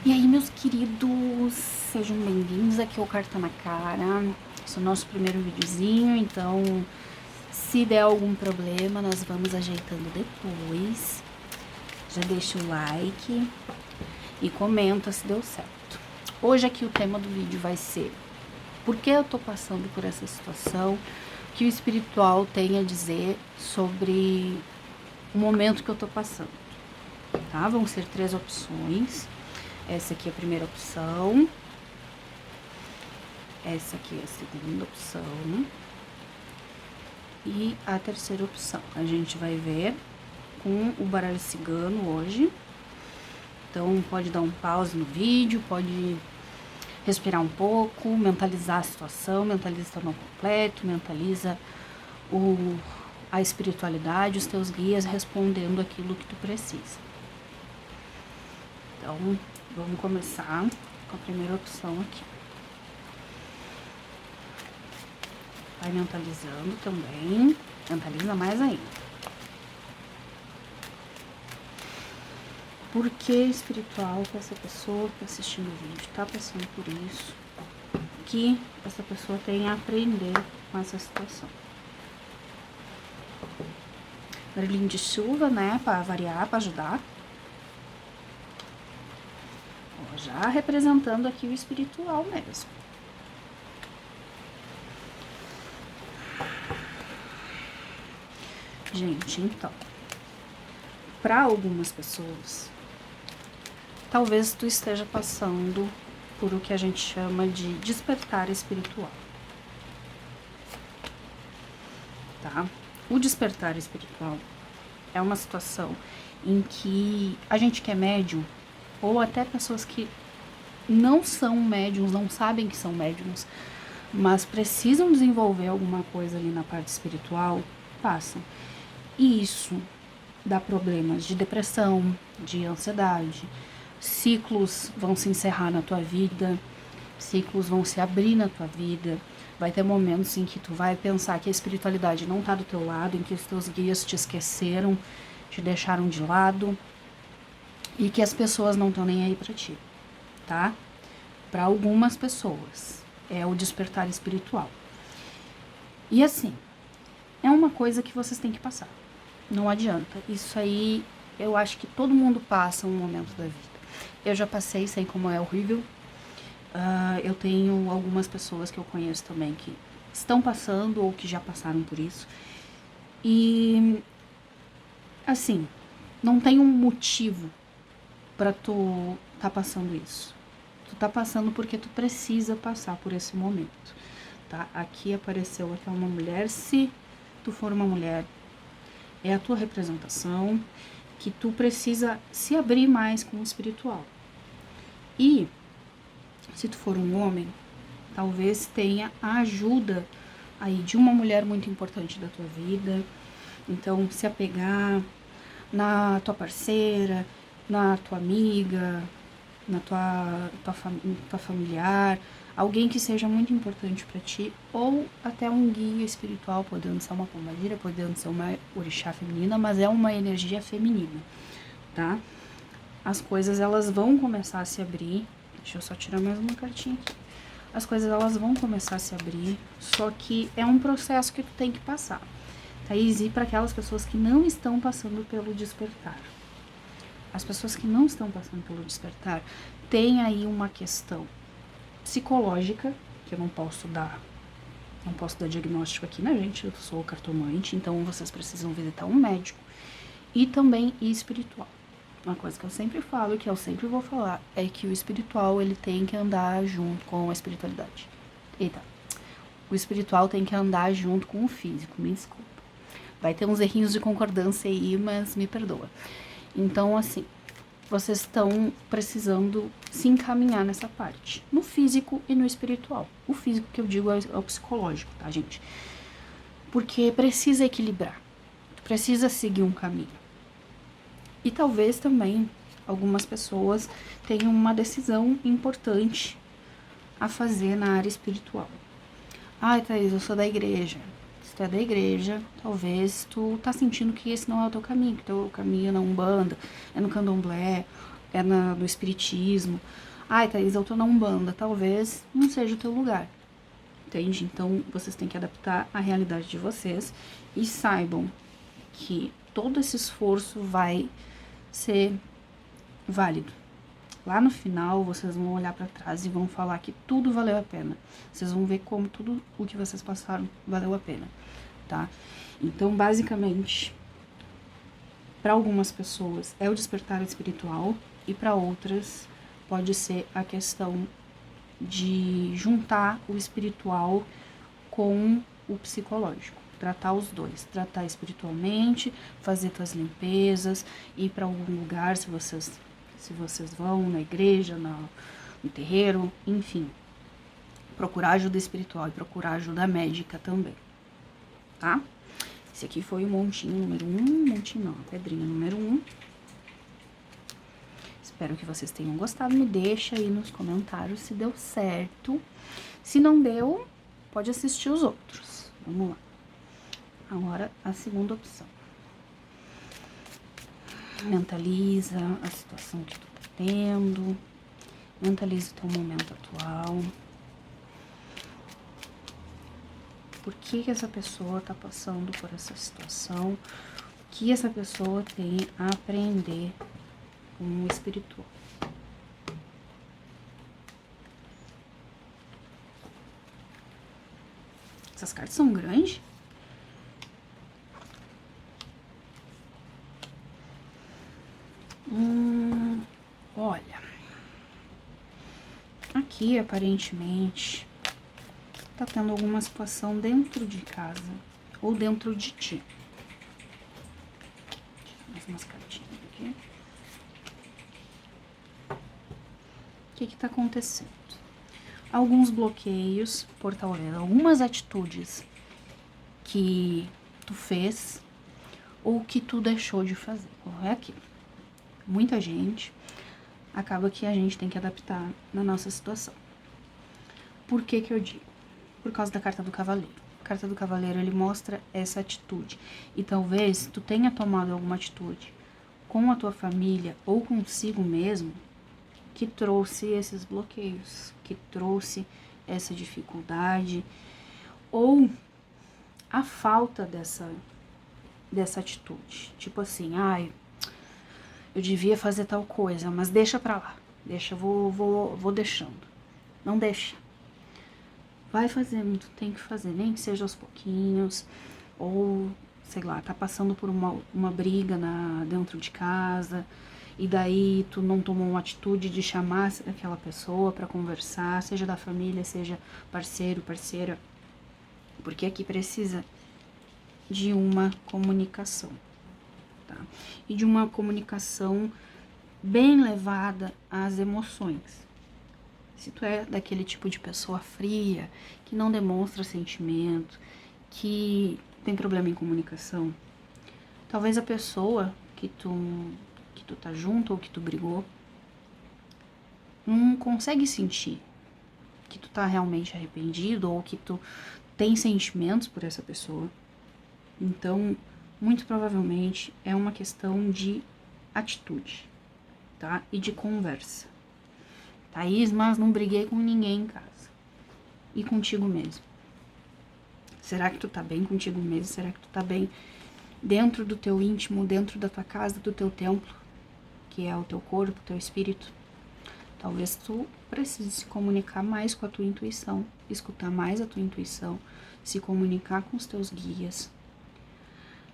E aí, meus queridos, sejam bem-vindos aqui ao Carta na Cara. Esse é o nosso primeiro videozinho, então se der algum problema, nós vamos ajeitando depois. Já deixa o like e comenta se deu certo. Hoje aqui o tema do vídeo vai ser por que eu tô passando por essa situação, o que o espiritual tem a dizer sobre o momento que eu tô passando, tá? Vão ser 3 opções. Essa aqui é a primeira opção. Essa aqui é a segunda opção. E a terceira opção. A gente vai ver com o baralho cigano hoje. Então, pode dar um pause no vídeo, pode respirar um pouco, mentalizar a situação, mentaliza o não completo, mentaliza a espiritualidade, os teus guias respondendo aquilo que tu precisa. Então, vamos começar com a primeira opção aqui. Vai mentalizando também. Mentaliza mais ainda. Por que espiritual que essa pessoa que tá assistindo o vídeo tá passando por isso? Que essa pessoa tem a aprender com essa situação. Barulhinho de chuva, né? Pra variar, pra ajudar. Já representando aqui o espiritual mesmo. Gente, então, para algumas pessoas, talvez tu esteja passando por o que a gente chama de despertar espiritual, tá? O despertar espiritual é uma situação em que a gente que é médium, ou até pessoas que não são médiums, não sabem que são médiums, mas precisam desenvolver alguma coisa ali na parte espiritual, passam. E isso dá problemas de depressão, de ansiedade, ciclos vão se encerrar na tua vida, ciclos vão se abrir na tua vida, vai ter momentos em que tu vai pensar que a espiritualidade não tá do teu lado, em que os teus guias te esqueceram, te deixaram de lado, e que as pessoas não estão nem aí pra ti, tá? Para algumas pessoas é o despertar espiritual. E assim, é uma coisa que vocês têm que passar. Não adianta. Isso aí, eu acho que todo mundo passa um momento da vida. Eu já passei, sei como é horrível. Eu tenho algumas pessoas que eu conheço também que estão passando ou que já passaram por isso. E, assim, não tem um motivo pra tu tá passando isso. Tu tá passando porque tu precisa passar por esse momento, tá? Aqui apareceu até uma mulher. Se tu for uma mulher, é a tua representação que tu precisa se abrir mais com o espiritual. E se tu for um homem, talvez tenha a ajuda aí de uma mulher muito importante da tua vida. Então, se apegar na tua parceira, na tua amiga, na tua familiar, alguém que seja muito importante para ti, ou até um guia espiritual, podendo ser uma pombagira, podendo ser uma orixá feminina, mas é uma energia feminina, tá? As coisas, elas vão começar a se abrir. Deixa eu só tirar mais uma cartinha aqui. As coisas, elas vão começar a se abrir, só que é um processo que tu tem que passar. Thaís, e para aquelas pessoas que não estão passando pelo despertar? As pessoas que não estão passando pelo despertar têm aí uma questão psicológica, que eu não posso dar diagnóstico aqui, né, gente? Eu sou cartomante, então vocês precisam visitar um médico. E também espiritual. Uma coisa que eu sempre falo e que eu sempre vou falar é que o espiritual, ele tem que andar junto com a espiritualidade. Eita. O espiritual tem que andar junto com o físico, me desculpa. Vai ter uns errinhos de concordância aí, mas me perdoa. Então, assim, vocês estão precisando se encaminhar nessa parte, no físico e no espiritual. O físico que eu digo é o psicológico, tá, gente? Porque precisa equilibrar, precisa seguir um caminho. E talvez também algumas pessoas tenham uma decisão importante a fazer na área espiritual. Ai, Thaís, eu sou da igreja. Se tu é da igreja, talvez tu tá sentindo que esse não é o teu caminho, que o teu caminho é na Umbanda, é no Candomblé, é no espiritismo. Ai, Thaís, eu tô na Umbanda, talvez não seja o teu lugar, entende? Então, vocês têm que adaptar a realidade de vocês e saibam que todo esse esforço vai ser válido. Lá no final, vocês vão olhar para trás e vão falar que tudo valeu a pena. Vocês vão ver como tudo o que vocês passaram valeu a pena, tá? Então, basicamente, para algumas pessoas é o despertar espiritual e para outras pode ser a questão de juntar o espiritual com o psicológico. Tratar os dois, tratar espiritualmente, fazer tuas limpezas, ir para algum lugar se vocês vão na igreja, no terreiro, enfim. Procurar ajuda espiritual e procurar ajuda médica também, tá? Esse aqui foi o montinho número 1, montinho não, a pedrinha número 1. Espero que vocês tenham gostado, me deixa aí nos comentários se deu certo. Se não deu, pode assistir os outros. Vamos lá. Agora, a segunda opção. Mentaliza a situação que tu tá tendo. Mentaliza o teu momento atual. Por que essa pessoa tá passando por essa situação? O que essa pessoa tem a aprender com o espiritual? Essas cartas são grandes? Olha. Aqui, aparentemente, tá tendo alguma situação dentro de casa ou dentro de ti. Mais umas cartinhas aqui. O que tá acontecendo? Alguns bloqueios, por talvez algumas atitudes que tu fez ou que tu deixou de fazer. É aquilo. Muita gente acaba que a gente tem que adaptar na nossa situação. Por que eu digo? Por causa da carta do cavaleiro. A carta do cavaleiro, ele mostra essa atitude. E talvez tu tenha tomado alguma atitude com a tua família ou consigo mesmo que trouxe esses bloqueios, que trouxe essa dificuldade ou a falta dessa atitude. Tipo assim, ai, eu devia fazer tal coisa, mas deixa pra lá. Deixa, vou deixando. Não deixa. Vai fazendo, tem que fazer, nem que seja aos pouquinhos. Ou, sei lá, tá passando por uma briga dentro de casa. E daí tu não tomou uma atitude de chamar aquela pessoa pra conversar. Seja da família, seja parceiro, parceira. Porque aqui precisa de uma comunicação. Tá? E de uma comunicação bem levada às emoções. Se tu é daquele tipo de pessoa fria, que não demonstra sentimento, que tem problema em comunicação, talvez a pessoa que tu tá junto ou que tu brigou não consegue sentir que tu tá realmente arrependido ou que tu tem sentimentos por essa pessoa. Então, muito provavelmente é uma questão de atitude, tá? E de conversa. Thaís, mas não briguei com ninguém em casa. E contigo mesmo? Será que tu tá bem contigo mesmo? Será que tu tá bem dentro do teu íntimo, dentro da tua casa, do teu templo, que é o teu corpo, o teu espírito? Talvez tu precise se comunicar mais com a tua intuição, escutar mais a tua intuição, se comunicar com os teus guias,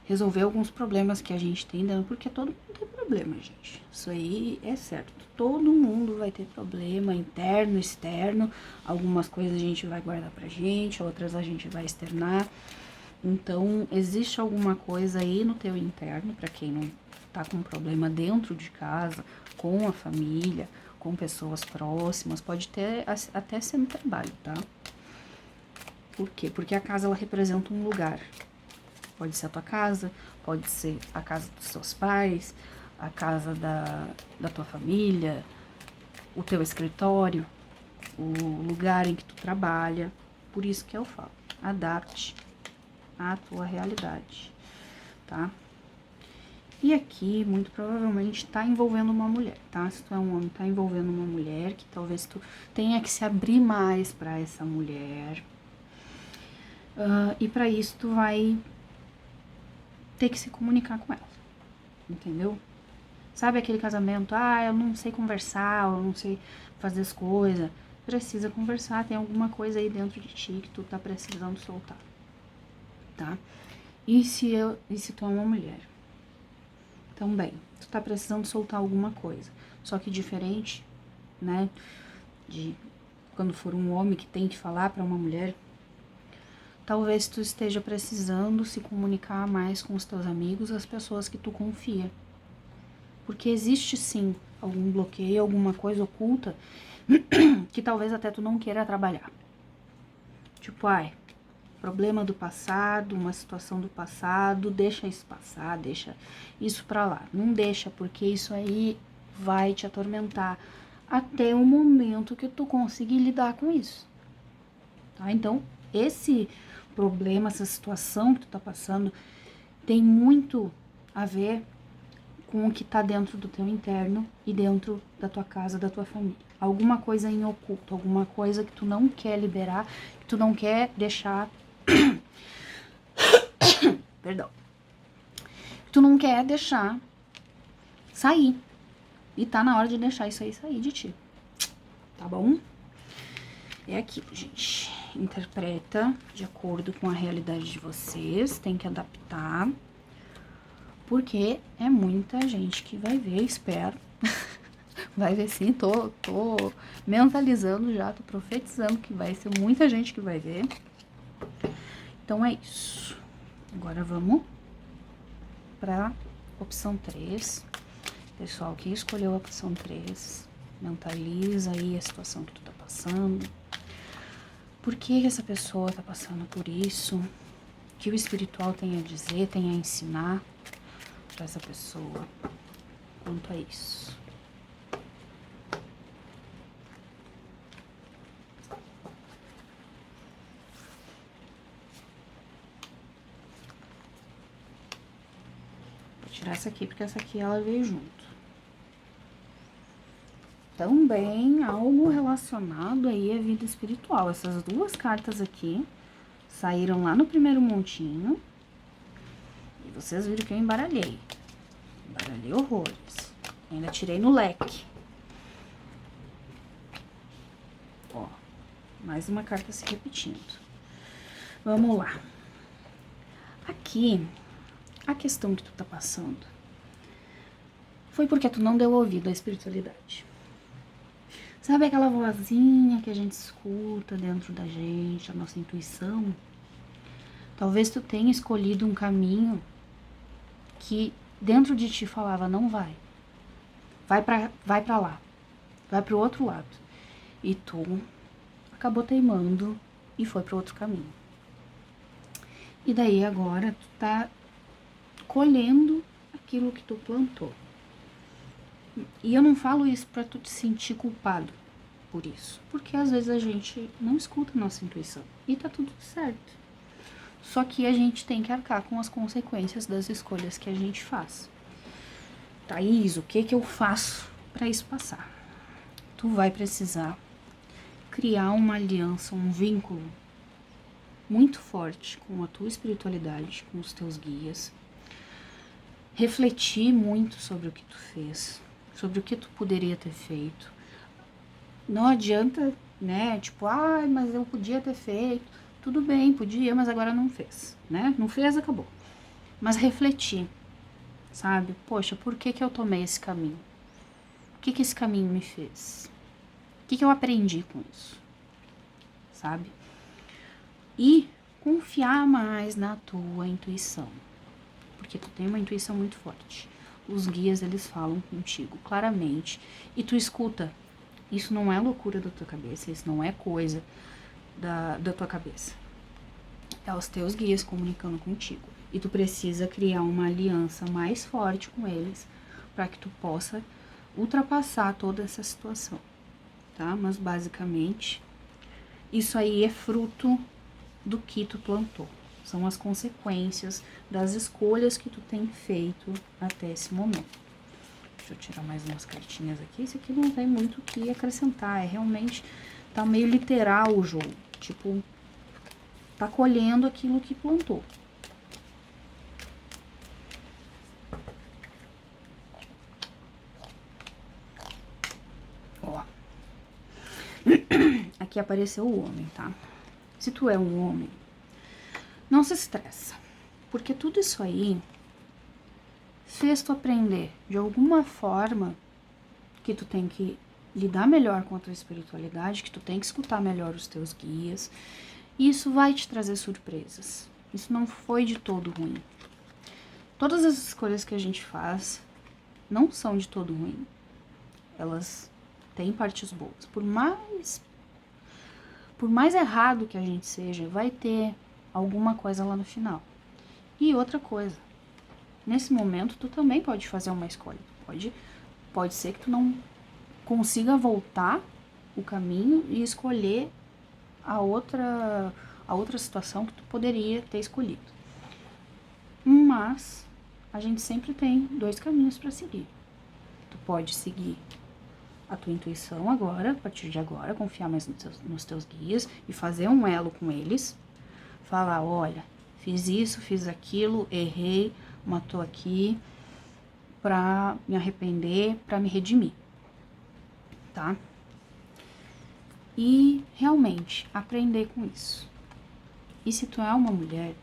resolver alguns problemas que a gente tem dentro, porque todo mundo tem problema, gente. Isso aí é certo. Todo mundo vai ter problema, interno, externo. Algumas coisas a gente vai guardar pra gente, outras a gente vai externar. Então, existe alguma coisa aí no teu interno, pra quem não tá com problema dentro de casa, com a família, com pessoas próximas, pode ter até ser no trabalho, tá? Por quê? Porque a casa, ela representa um lugar. Pode ser a tua casa, pode ser a casa dos teus pais, a casa da tua família, o teu escritório, o lugar em que tu trabalha. Por isso que eu falo, adapte à tua realidade, tá? E aqui, muito provavelmente, tá envolvendo uma mulher, tá? Se tu é um homem, tá envolvendo uma mulher, que talvez tu tenha que se abrir mais pra essa mulher. E pra isso tu vai ter que se comunicar com ela, entendeu? Sabe aquele casamento, eu não sei conversar, eu não sei fazer as coisas. Precisa conversar, tem alguma coisa aí dentro de ti que tu tá precisando soltar, tá? E se tu é uma mulher? Também, tu tá precisando soltar alguma coisa. Só que diferente, né, de quando for um homem que tem que falar pra uma mulher, talvez tu esteja precisando se comunicar mais com os teus amigos, as pessoas que tu confia. Porque existe sim algum bloqueio, alguma coisa oculta que talvez até tu não queira trabalhar. Tipo, problema do passado, uma situação do passado, deixa isso passar, deixa isso pra lá. Não deixa, porque isso aí vai te atormentar até o momento que tu conseguir lidar com isso. Tá? Então, esse problema, essa situação que tu tá passando, tem muito a ver com o que tá dentro do teu interno e dentro da tua casa, da tua família. Alguma coisa em oculto, alguma coisa que tu não quer liberar, que tu não quer deixar... Perdão. Tu não quer deixar sair. E tá na hora de deixar isso aí sair de ti. Tá bom? É aquilo, gente. Interpreta de acordo com a realidade de vocês. Tem que adaptar. Porque é muita gente que vai ver, espero. Vai ver sim, tô mentalizando já, tô profetizando que vai ser muita gente que vai ver. Então é isso. Agora vamos pra opção 3. Pessoal que escolheu a opção 3, mentaliza aí a situação que tu tá passando. Por que essa pessoa tá passando por isso? O que o espiritual tem a dizer, tem a ensinar pra essa pessoa quanto a isso? Vou tirar essa aqui, porque essa aqui ela veio junto. Também algo relacionado aí à vida espiritual. Essas duas cartas aqui saíram lá no primeiro montinho. E vocês viram que eu embaralhei. Embaralhei horrores. Ainda tirei no leque. Ó, mais uma carta se repetindo. Vamos lá. Aqui, a questão que tu tá passando foi porque tu não deu ouvido à espiritualidade. Sabe aquela vozinha que a gente escuta dentro da gente, a nossa intuição? Talvez tu tenha escolhido um caminho que dentro de ti falava, não vai. Vai pra lá. Vai pro outro lado. E tu acabou teimando e foi pro outro caminho. E daí agora tu tá colhendo aquilo que tu plantou. E eu não falo isso pra tu te sentir culpado por isso. Porque às vezes a gente não escuta a nossa intuição. E tá tudo certo. Só que a gente tem que arcar com as consequências das escolhas que a gente faz. Thaís, o que eu faço pra isso passar? Tu vai precisar criar uma aliança, um vínculo muito forte com a tua espiritualidade, com os teus guias. Refletir muito sobre o que tu fez, sobre o que tu poderia ter feito. Não adianta, né, tipo, mas eu podia ter feito. Tudo bem, podia, mas agora não fez, né? Não fez, acabou. Mas refletir, sabe? Poxa, por que eu tomei esse caminho? O que esse caminho me fez? O que eu aprendi com isso? Sabe? E confiar mais na tua intuição. Porque tu tem uma intuição muito forte. Os guias, eles falam contigo claramente. E tu escuta. Isso não é loucura da tua cabeça. Isso não é coisa da tua cabeça. É os teus guias comunicando contigo. E tu precisa criar uma aliança mais forte com eles. Para que tu possa ultrapassar toda essa situação. Tá? Mas basicamente, isso aí é fruto do que tu plantou. são as consequências das escolhas que tu tem feito até esse momento. Deixa eu tirar mais umas cartinhas aqui. Esse aqui não tem muito o que acrescentar, realmente tá meio literal o jogo, tipo, tá colhendo aquilo que plantou. Ó. Aqui apareceu o homem, tá? Se tu é um homem, não se estressa, porque tudo isso aí fez tu aprender de alguma forma que tu tem que lidar melhor com a tua espiritualidade, que tu tem que escutar melhor os teus guias, e isso vai te trazer surpresas. Isso não foi de todo ruim. Todas as escolhas que a gente faz não são de todo ruim. Elas têm partes boas. Por mais errado que a gente seja, vai ter alguma coisa lá no final. E outra coisa, nesse momento tu também pode fazer uma escolha. Pode ser que tu não consiga voltar o caminho e escolher a outra situação que tu poderia ter escolhido. Mas a gente sempre tem dois caminhos para seguir. Tu pode seguir a tua intuição agora, a partir de agora, confiar mais nos teus guias e fazer um elo com eles. Falar, olha, fiz isso, fiz aquilo, errei, mas tô aqui pra me arrepender, pra me redimir, tá? E realmente aprender com isso. E se tu é uma mulher,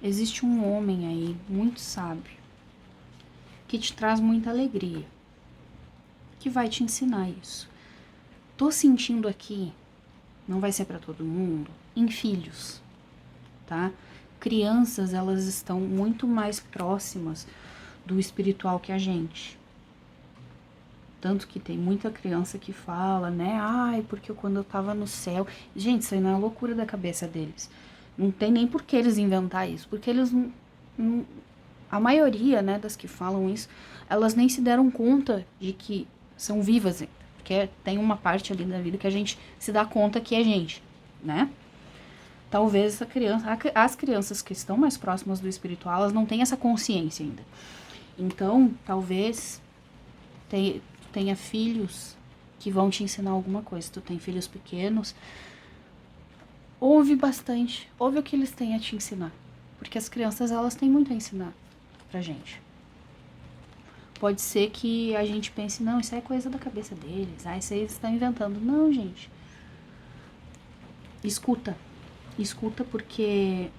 existe um homem aí muito sábio que te traz muita alegria, que vai te ensinar isso. Tô sentindo aqui, não vai ser para todo mundo, em filhos, tá? Crianças, elas estão muito mais próximas do espiritual que a gente. Tanto que tem muita criança que fala, né? Ai, porque quando eu tava no céu... Gente, isso aí não é loucura da cabeça deles. Não tem nem por que eles inventar isso. Porque eles não... A maioria, né, das que falam isso, elas nem se deram conta de que são vivas ainda. Porque tem uma parte ali da vida que a gente se dá conta que é gente, né? Talvez as crianças que estão mais próximas do espiritual, elas não têm essa consciência ainda. Então, talvez tenha filhos que vão te ensinar alguma coisa. Se tu tem filhos pequenos, ouve bastante, ouve o que eles têm a te ensinar. Porque as crianças, elas têm muito a ensinar pra gente. Pode ser que a gente pense, não, isso é coisa da cabeça deles, isso aí eles estão inventando. Não, gente. Escuta porque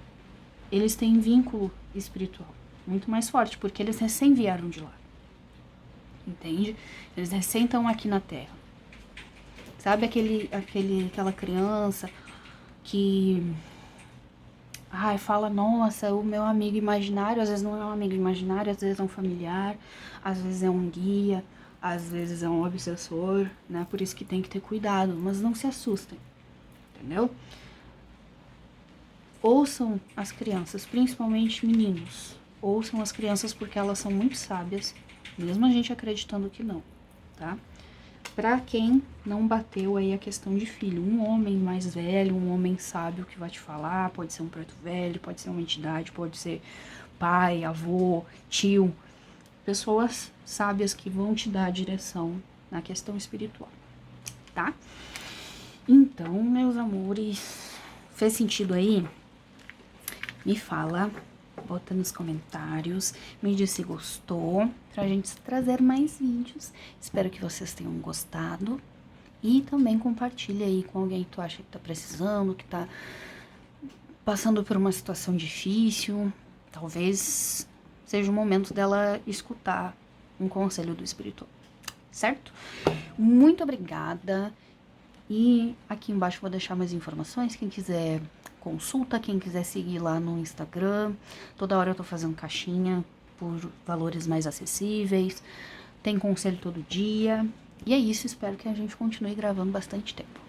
eles têm vínculo espiritual muito mais forte, porque eles recém vieram de lá. Entende? Eles recém estão aqui na Terra. Sabe aquela criança que fala, nossa, o meu amigo imaginário, às vezes não é um amigo imaginário, às vezes é um familiar, às vezes é um guia, às vezes é um obsessor, né? Por isso que tem que ter cuidado, mas não se assustem, entendeu? Ouçam as crianças, principalmente meninos. Ouçam as crianças porque elas são muito sábias, mesmo a gente acreditando que não, tá? Pra quem não bateu aí a questão de filho, um homem mais velho, um homem sábio que vai te falar, pode ser um preto velho, pode ser uma entidade, pode ser pai, avô, tio, pessoas sábias que vão te dar a direção na questão espiritual, tá? Então, meus amores, fez sentido aí? Me fala, bota nos comentários, me diz se gostou, pra gente trazer mais vídeos. Espero que vocês tenham gostado. E também compartilha aí com alguém que tu acha que tá precisando, que tá passando por uma situação difícil. Talvez seja o momento dela escutar um conselho do espiritual, certo? Muito obrigada. E aqui embaixo vou deixar mais informações, quem quiser consulta, quem quiser seguir lá no Instagram. Toda hora eu tô fazendo caixinha por valores mais acessíveis. Tem conselho todo dia. E é isso, espero que a gente continue gravando bastante tempo.